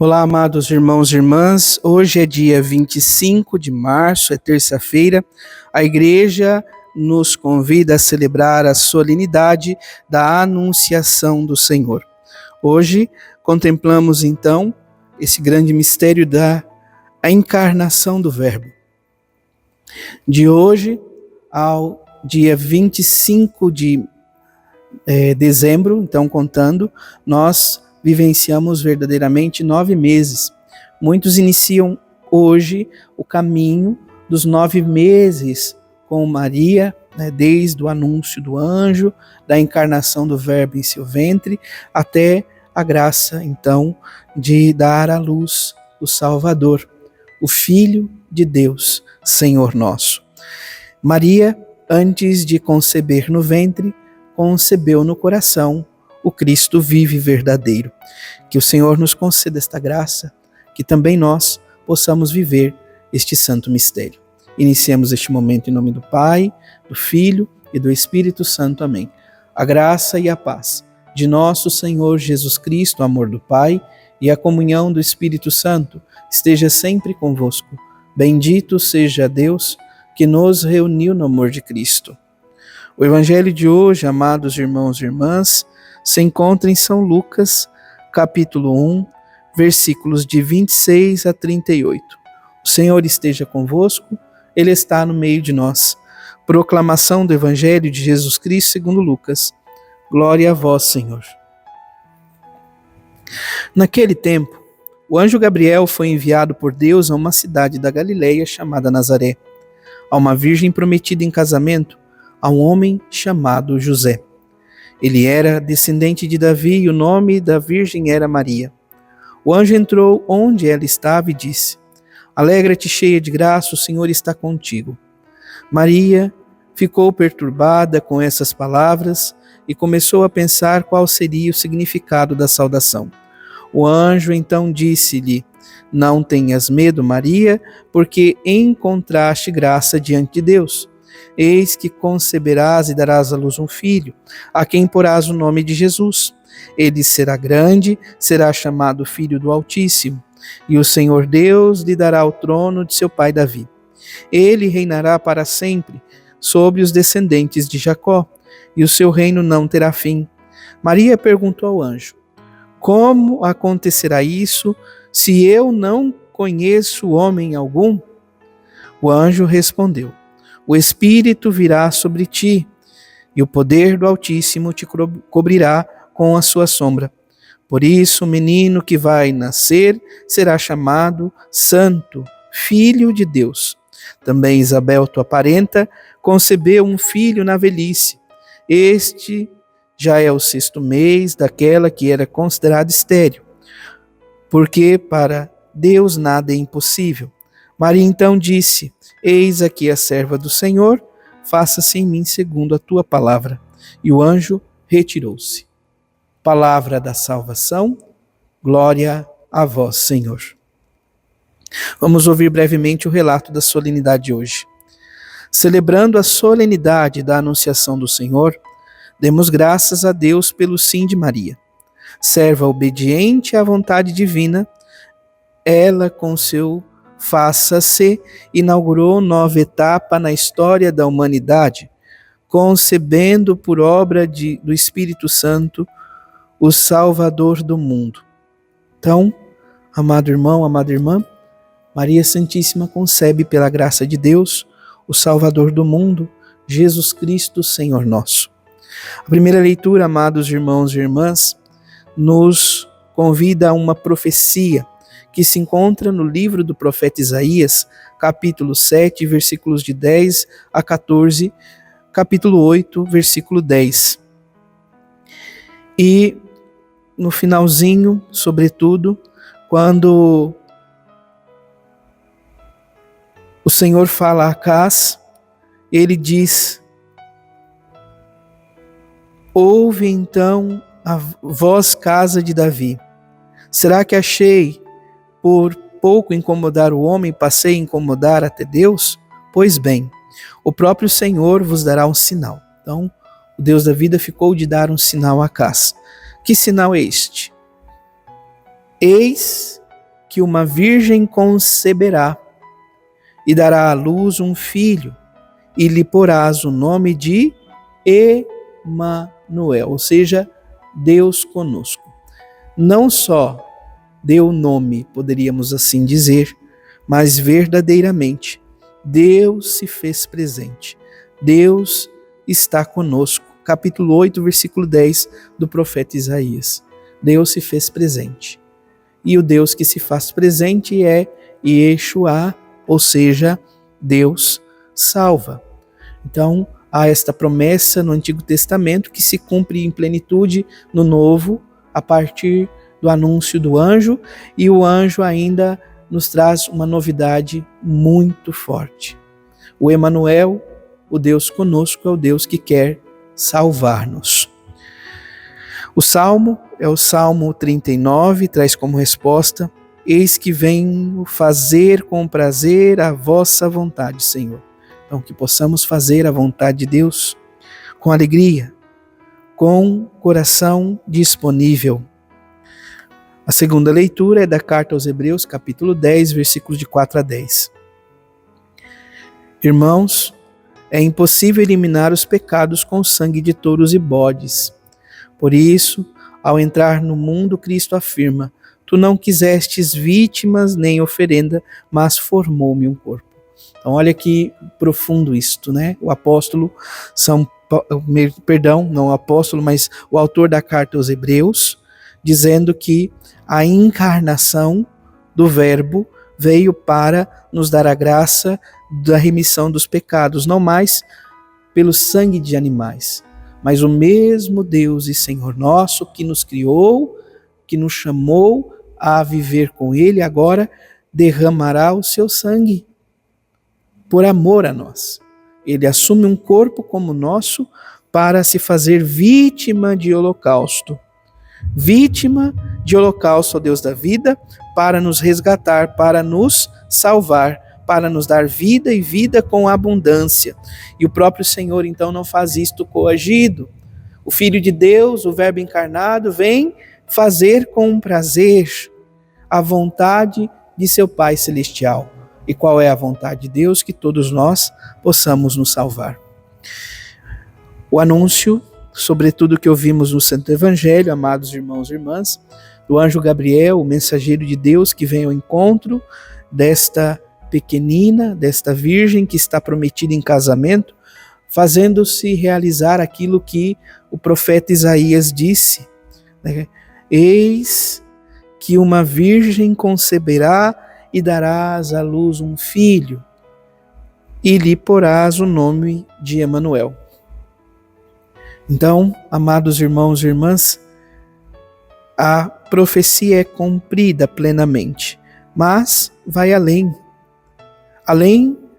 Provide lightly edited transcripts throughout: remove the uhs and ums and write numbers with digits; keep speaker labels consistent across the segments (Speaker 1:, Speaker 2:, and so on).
Speaker 1: Olá, amados irmãos e irmãs. Hoje é dia 25 de março, é terça-feira. A igreja nos convida a celebrar a solenidade da Anunciação do Senhor. Hoje contemplamos então esse grande mistério da encarnação do Verbo. De hoje ao dia 25 de dezembro, então contando, nós vivenciamos verdadeiramente 9 meses. Muitos iniciam hoje o caminho dos 9 meses com Maria, desde o anúncio do anjo, da encarnação do Verbo em seu ventre, até a graça, então, de dar à luz o Salvador, o Filho de Deus, Senhor nosso. Maria, antes de conceber no ventre, concebeu no coração o Cristo vivo e verdadeiro. Que o Senhor nos conceda esta graça, que também nós possamos viver este santo mistério. Iniciemos este momento em nome do Pai, do Filho e do Espírito Santo. Amém. A graça e a paz de nosso Senhor Jesus Cristo, o amor do Pai e a comunhão do Espírito Santo esteja sempre convosco. Bendito seja Deus que nos reuniu no amor de Cristo. O Evangelho de hoje, amados irmãos e irmãs, se encontra em São Lucas, capítulo 1, versículos de 26 a 38. O Senhor esteja convosco, Ele está no meio de nós. Proclamação do Evangelho de Jesus Cristo segundo Lucas. Glória a vós, Senhor. Naquele tempo, o anjo Gabriel foi enviado por Deus a uma cidade da Galileia chamada Nazaré, a uma virgem prometida em casamento a um homem chamado José. Ele era descendente de Davi e o nome da virgem era Maria. O anjo entrou onde ela estava e disse: Alegra-te, cheia de graça, o Senhor está contigo. Maria ficou perturbada com essas palavras e começou a pensar qual seria o significado da saudação. O anjo então disse-lhe: Não tenhas medo, Maria, porque encontraste graça diante de Deus. Eis que conceberás e darás à luz um filho, a quem porás o nome de Jesus. Ele será grande, será chamado Filho do Altíssimo, e o Senhor Deus lhe dará o trono de seu pai Davi. Ele reinará para sempre sobre os descendentes de Jacó, e o seu reino não terá fim. Maria perguntou ao anjo: Como acontecerá isso, se eu não conheço homem algum? O anjo respondeu: O Espírito virá sobre ti, e o poder do Altíssimo te cobrirá com a sua sombra. Por isso, o menino que vai nascer será chamado Santo, Filho de Deus. Também Isabel, tua parenta, concebeu um filho na velhice. Este já é o 6º mês daquela que era considerada estéril, porque para Deus nada é impossível. Maria então disse: Eis aqui a serva do Senhor, faça-se em mim segundo a tua palavra. E o anjo retirou-se. Palavra da salvação, glória a vós, Senhor. Vamos ouvir brevemente o relato da solenidade de hoje. Celebrando a solenidade da Anunciação do Senhor, demos graças a Deus pelo sim de Maria. Serva obediente à vontade divina, ela com seu faça-se inaugurou nova etapa na história da humanidade, concebendo por obra do Espírito Santo o Salvador do mundo. Então, amado irmão, amada irmã, Maria Santíssima concebe pela graça de Deus o Salvador do mundo, Jesus Cristo, Senhor nosso. A primeira leitura, amados irmãos e irmãs, nos convida a uma profecia que se encontra no livro do profeta Isaías, capítulo 7, versículos de 10 a 14, capítulo 8, versículo 10. E no finalzinho, sobretudo, quando o Senhor fala a Acás, ele diz: Ouve então a voz, casa de Davi. Será que achei por pouco incomodar o homem, passei a incomodar até Deus? Pois bem, o próprio Senhor vos dará um sinal. Então, o Deus da vida ficou de dar um sinal a Acás. Que sinal é este? Eis que uma virgem conceberá e dará à luz um filho, e lhe porás o nome de Emanuel, ou seja, Deus conosco. Não só deu nome, poderíamos assim dizer, mas verdadeiramente Deus se fez presente. Deus está conosco. Capítulo 8, versículo 10 do profeta Isaías. Deus se fez presente. E o Deus que se faz presente é Yeshua, ou seja, Deus salva. Então, há esta promessa no Antigo Testamento que se cumpre em plenitude no Novo, a partir do anúncio do anjo, e o anjo ainda nos traz uma novidade muito forte. O Emanuel, o Deus conosco, é o Deus que quer salvar-nos. O Salmo é o Salmo 39, traz como resposta: eis que venho fazer com prazer a vossa vontade, Senhor. Então, que possamos fazer a vontade de Deus com alegria, com coração disponível. A segunda leitura é da carta aos Hebreus, capítulo 10, versículos de 4 a 10. Irmãos, é impossível eliminar os pecados com o sangue de touros e bodes. Por isso, ao entrar no mundo, Cristo afirma: tu não quisestes vítimas nem oferenda, mas formou-me um corpo. Então, olha que profundo isto, né? O apóstolo não o apóstolo, mas o autor da carta aos Hebreus, dizendo que a encarnação do Verbo veio para nos dar a graça da remissão dos pecados, não mais pelo sangue de animais, mas o mesmo Deus e Senhor nosso que nos criou, que nos chamou a viver com Ele, agora derramará o seu sangue por amor a nós. Ele assume um corpo como o nosso para se fazer vítima de holocausto. Vítima de holocausto ao Deus da vida, para nos resgatar, para nos salvar, para nos dar vida e vida com abundância. E o próprio Senhor, então, não faz isto coagido. O Filho de Deus, o Verbo encarnado, vem fazer com prazer a vontade de seu Pai Celestial. E qual é a vontade de Deus? Que todos nós possamos nos salvar. O anúncio, sobretudo que ouvimos no Santo Evangelho, amados irmãos e irmãs, do anjo Gabriel, o mensageiro de Deus que vem ao encontro desta pequenina, desta virgem que está prometida em casamento, fazendo-se realizar aquilo que o profeta Isaías disse, né? Eis que uma virgem conceberá e darás à luz um filho, e lhe porás o nome de Emanuel. Então, amados irmãos e irmãs, a profecia é cumprida plenamente, mas vai além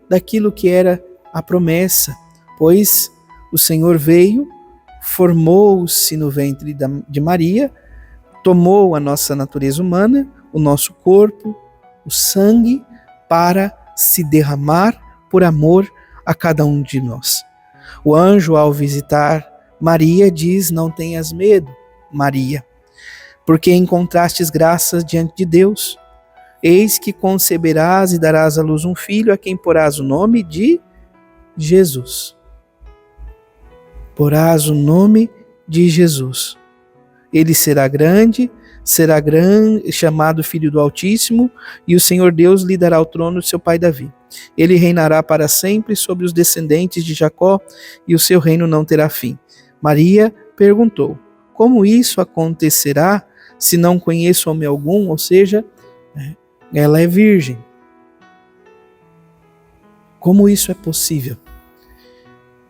Speaker 1: daquilo que era a promessa, pois o Senhor veio, formou-se no ventre de Maria, tomou a nossa natureza humana, o nosso corpo, o sangue, para se derramar por amor a cada um de nós. O anjo, ao visitar Maria, diz: não tenhas medo, Maria, porque encontrastes graças diante de Deus. Eis que conceberás e darás à luz um filho, a quem porás o nome de Jesus. Porás o nome de Jesus. Ele será grande, chamado Filho do Altíssimo, e o Senhor Deus lhe dará o trono de seu pai Davi. Ele reinará para sempre sobre os descendentes de Jacó, e o seu reino não terá fim. Maria perguntou: como isso acontecerá se não conheço homem algum? Ou seja, ela é virgem. Como isso é possível?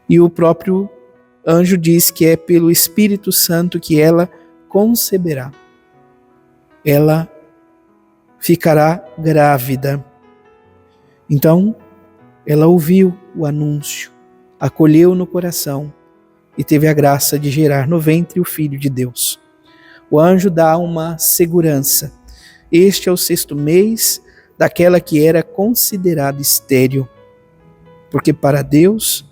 Speaker 1: E o próprio anjo diz que é pelo Espírito Santo que ela conceberá. Ela ficará grávida. Então, ela ouviu o anúncio, acolheu no coração e teve a graça de gerar no ventre o Filho de Deus. O anjo dá uma segurança. Este é o 6º mês daquela que era considerada estéril, porque para Deus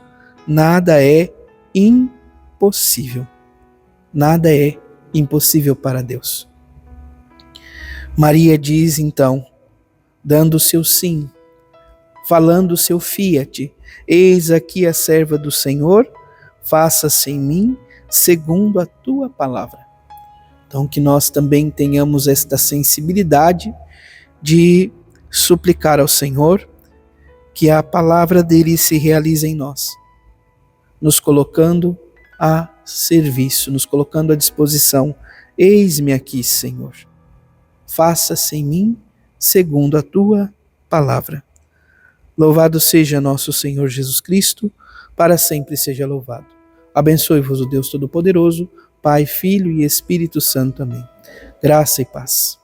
Speaker 1: nada é impossível. Nada é impossível para Deus. Maria diz então: dando o seu sim, falando o seu fiat. Eis aqui a serva do Senhor, faça-se em mim segundo a tua palavra. Então que nós também tenhamos esta sensibilidade de suplicar ao Senhor que a palavra dele se realize em nós, nos colocando a serviço, nos colocando à disposição. Eis-me aqui, Senhor. Faça-se em mim segundo a tua palavra. Louvado seja nosso Senhor Jesus Cristo, para sempre seja louvado. Abençoe-vos o Deus Todo-Poderoso, Pai, Filho e Espírito Santo. Amém. Graça e paz.